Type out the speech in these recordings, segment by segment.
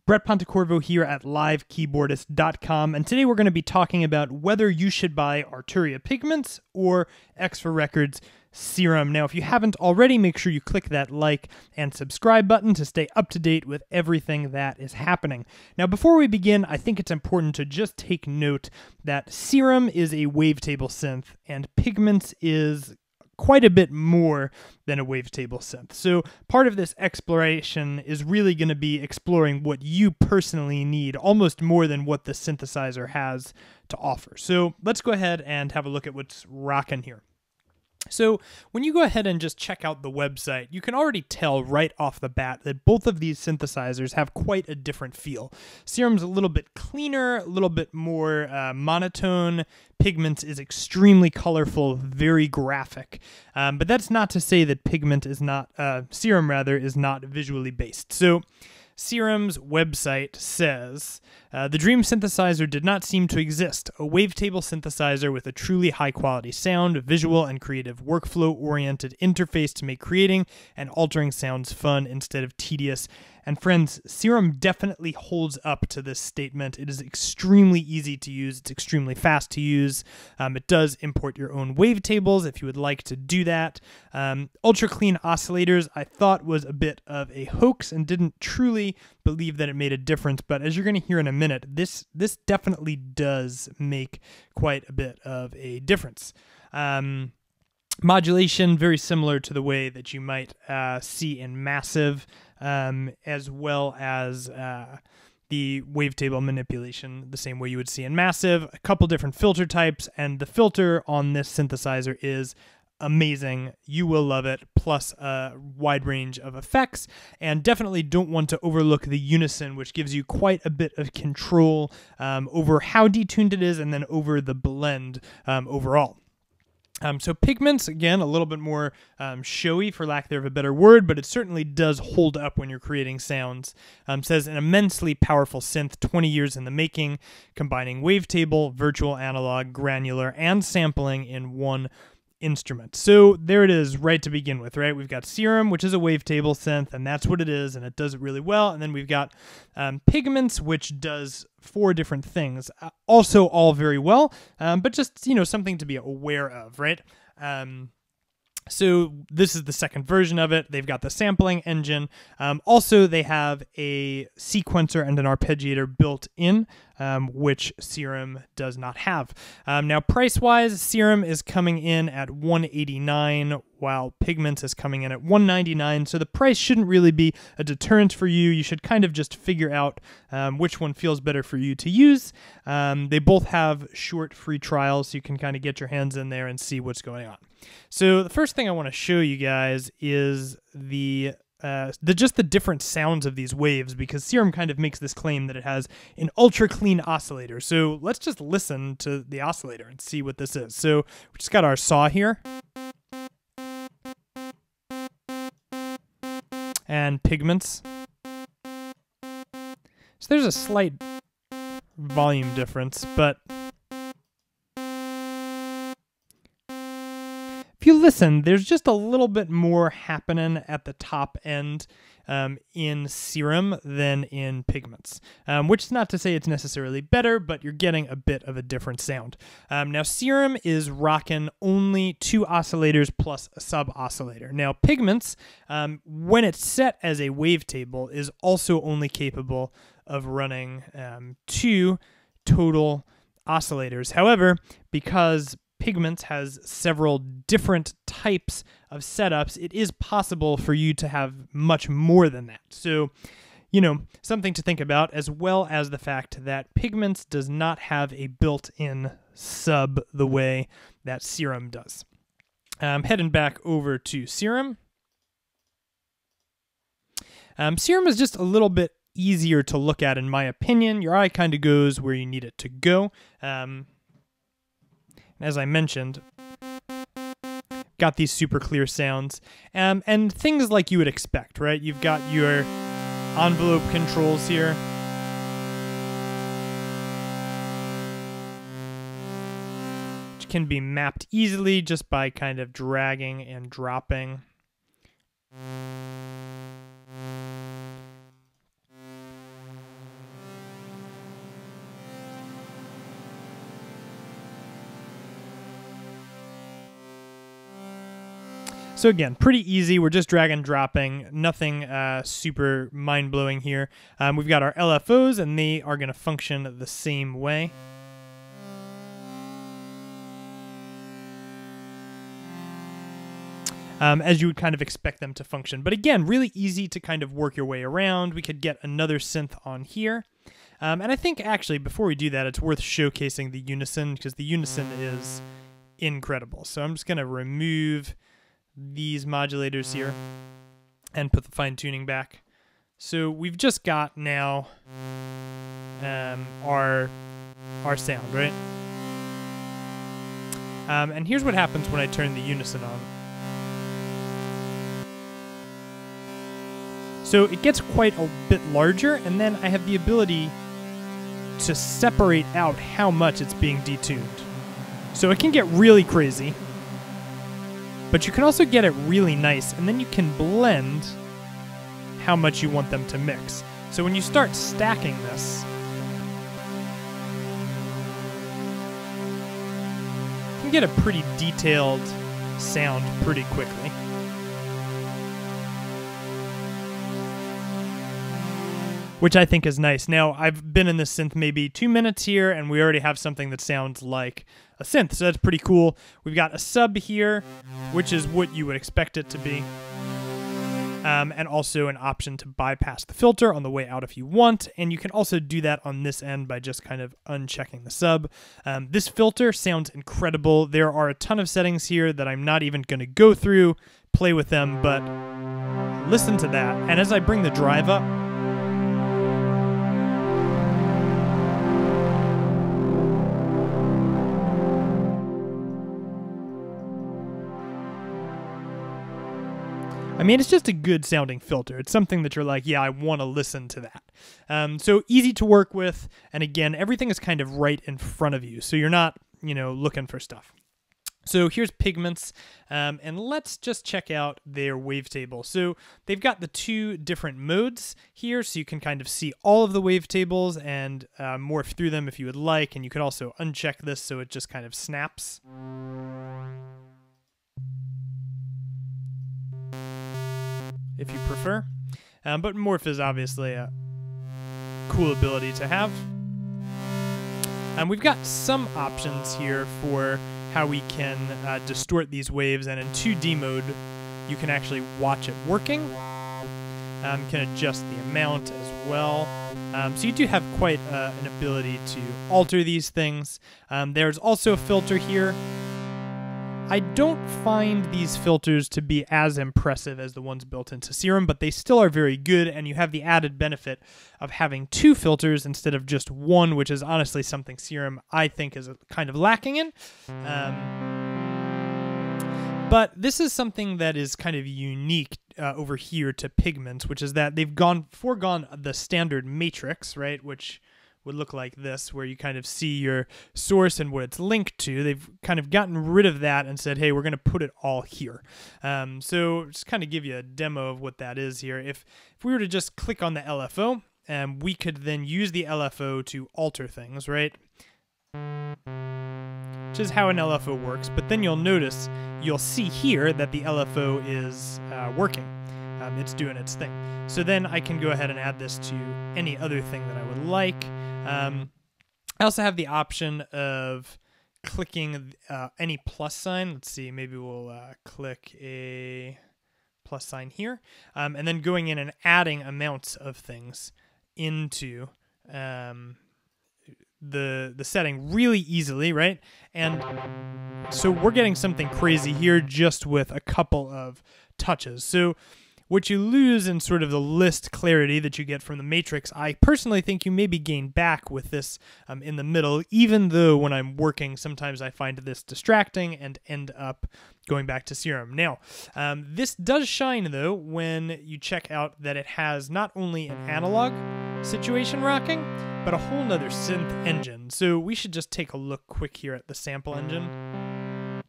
Brett Pontecorvo here at livekeyboardist.com, and today we're going to be talking about whether you should buy Arturia Pigments or X for Records Serum. Now, if you haven't already, make sure you click that like and subscribe button to stay up to date with everything that is happening. Now, before we begin, I think it's important to just take note that Serum is a wavetable synth, and Pigments is quite a bit more than a wavetable synth. So part of this exploration is really going to be exploring what you personally need, almost more than what the synthesizer has to offer. So let's go ahead and have a look at what's rocking here. So when you go ahead and just check out the website, you can already tell right off the bat that both of these synthesizers have quite a different feel. Serum's a little bit cleaner, a little bit more monotone. Pigments is extremely colorful, very graphic. But that's not to say that Serum is not visually based. So Serum's website says, the dream synthesizer did not seem to exist. A wavetable synthesizer with a truly high-quality sound, visual and creative workflow-oriented interface to make creating and altering sounds fun instead of tedious. And friends, Serum definitely holds up to this statement. It is extremely easy to use. It's extremely fast to use. It does import your own wavetables if you would like to do that. Ultra clean oscillators I thought was a bit of a hoax and didn't truly believe that it made a difference. But as you're going to hear in a minute, this definitely does make quite a bit of a difference. Modulation, very similar to the way that you might see in Massive, as well as the wavetable manipulation, the same way you would see in Massive. A couple different filter types, and the filter on this synthesizer is amazing. You will love it, plus a wide range of effects, and definitely don't want to overlook the Unison, which gives you quite a bit of control over how detuned it is and then over the blend overall. So Pigments, again, a little bit more showy, for lack of a better word, but it certainly does hold up when you're creating sounds. Says an immensely powerful synth, 20 years in the making, combining wavetable, virtual analog, granular, and sampling in one instrument. So there it is right to begin with, right? We've got Serum, which is a wavetable synth, and that's what it is, and it does it really well. And then we've got Pigments, which does 4 different things, also all very well, but just, something to be aware of, right? So this is the second version of it. They've got the sampling engine. Also, they have a sequencer and an arpeggiator built in, which Serum does not have. Now, price-wise, Serum is coming in at $189, while Pigments is coming in at $199. So the price shouldn't really be a deterrent for you. You should kind of just figure out which one feels better for you to use. They both have short free trials, so you can kind of get your hands in there and see what's going on. So the first thing I want to show you guys is just the different sounds of these waves, because Serum kind of makes this claim that it has an ultra clean oscillator. So let's just listen to the oscillator and see what this is. So we just got our saw here, and Pigments. So there's a slight volume difference, but if you listen, there's just a little bit more happening at the top end in Serum than in Pigments, which is not to say it's necessarily better, but you're getting a bit of a different sound. Now, Serum is rocking only 2 oscillators plus a sub-oscillator. Now, Pigments, when it's set as a wavetable, is also only capable of running 2 total oscillators. However, because Pigments has several different types of setups, it is possible for you to have much more than that. So, something to think about, as well as the fact that Pigments does not have a built-in sub the way that Serum does. Heading back over to Serum. Serum is just a little bit easier to look at, in my opinion. Your eye kind of goes where you need it to go. As I mentioned, got these super clear sounds, and things like you would expect, right? You've got your envelope controls here. Which can be mapped easily just by kind of dragging and dropping. So again, pretty easy. We're just drag and dropping, nothing super mind-blowing here. We've got our LFOs, and they are going to function the same way. As you would kind of expect them to function. But again, really easy to kind of work your way around. We could get another synth on here. And I think actually before we do that, it's worth showcasing the Unison, because the Unison is incredible. So I'm just going to remove these modulators here and put the fine tuning back. So we've just got now our sound, right? And here's what happens when I turn the Unison on. So it gets quite a bit larger, and then I have the ability to separate out how much it's being detuned. So it can get really crazy, but you can also get it really nice, and then you can blend how much you want them to mix. So when you start stacking this, you can get a pretty detailed sound pretty quickly. Which I think is nice. Now, I've been in this synth maybe 2 minutes here, and we already have something that sounds like a synth, so that's pretty cool. We've got a sub here, which is what you would expect it to be. And also an option to bypass the filter on the way out if you want, and you can also do that on this end by just kind of unchecking the sub. This filter sounds incredible. There are a ton of settings here that I'm not even going to go through, play with them, but listen to that. And as I bring the drive up, I mean, it's just a good sounding filter. It's something that you're like, yeah, I want to listen to that. So easy to work with. And again, everything is kind of right in front of you. So you're not, looking for stuff. So here's Pigments, and let's just check out their wavetable. So they've got the 2 different modes here, so you can kind of see all of the wavetables and morph through them if you would like. And you could also uncheck this so it just kind of snaps. If you prefer. But morph is obviously a cool ability to have. We've got some options here for how we can distort these waves, and in 2D mode you can actually watch it working. You can adjust the amount as well. So you do have quite an ability to alter these things. There's also a filter here. I don't find these filters to be as impressive as the ones built into Serum, but they still are very good, and you have the added benefit of having 2 filters instead of just 1, which is honestly something Serum, I think, is kind of lacking in. But this is something that is kind of unique over here to Pigments, which is that they've foregone the standard matrix, right, which would look like this, where you kind of see your source and what it's linked to. They've kind of gotten rid of that and said, hey, we're going to put it all here. So just kind of give you a demo of what that is here. If we were to just click on the LFO, we could then use the LFO to alter things, right? Which is how an LFO works. But then you'll see here that the LFO is working. It's doing its thing. So then I can go ahead and add this to any other thing that I would like. I also have the option of clicking any plus sign. Let's see, maybe we'll click a plus sign here, and then going in and adding amounts of things into the setting really easily, right? And so we're getting something crazy here just with a couple of touches. So what you lose in sort of the list clarity that you get from the Matrix, I personally think you maybe gain back with this in the middle, even though when I'm working, sometimes I find this distracting and end up going back to Serum. Now, this does shine, though, when you check out that it has not only an analog situation rocking, but a whole nother synth engine. So we should just take a look quick here at the sample engine.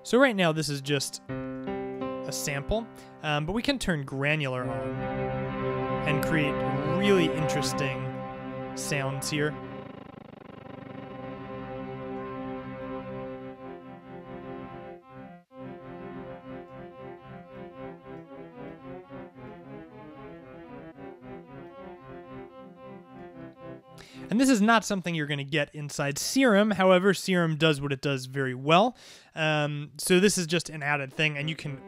So right now, this is just a sample, but we can turn granular on and create really interesting sounds here. And this is not something you're going to get inside Serum. However, Serum does what it does very well. So this is just an added thing, and you can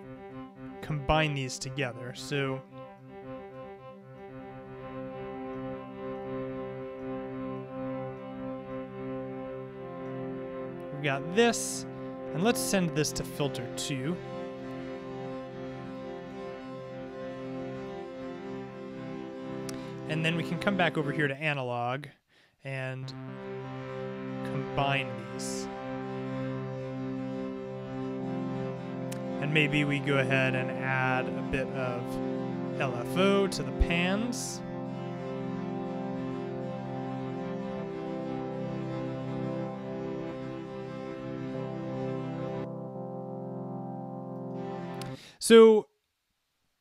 combine these together. So we've got this, and let's send this to filter 2. And then we can come back over here to analog and combine these. And maybe we go ahead and add a bit of LFO to the pans. So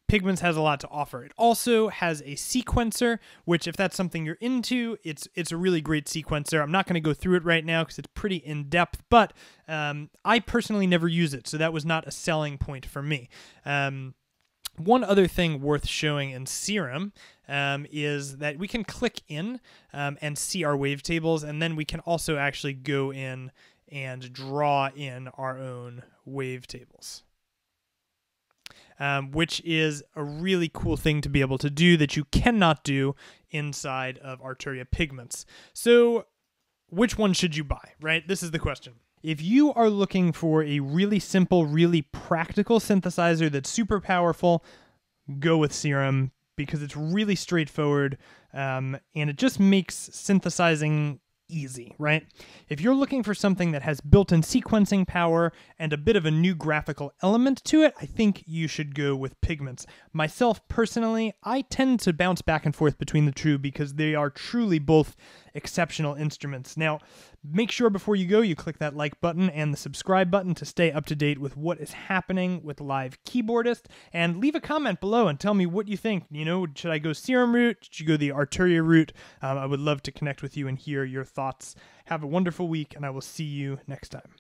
Pigments has a lot to offer. It also has a sequencer, which if that's something you're into, it's a really great sequencer. I'm not going to go through it right now because it's pretty in-depth, but I personally never use it, so that was not a selling point for me. One other thing worth showing in Serum is that we can click in and see our wavetables, and then we can also actually go in and draw in our own wavetables. Which is a really cool thing to be able to do that you cannot do inside of Arturia Pigments. So which one should you buy, right? This is the question. If you are looking for a really simple, really practical synthesizer that's super powerful, go with Serum because it's really straightforward and it just makes synthesizing easy, right? If you're looking for something that has built-in sequencing power and a bit of a new graphical element to it, I think you should go with Pigments. Myself, personally, I tend to bounce back and forth between the two because they are truly both exceptional instruments. Now, make sure before you go, you click that like button and the subscribe button to stay up to date with what is happening with Live Keyboardist, and leave a comment below and tell me what you think. You know, should I go Serum route? Should you go the Arturia route? I would love to connect with you and hear your thoughts. Have a wonderful week, and I will see you next time.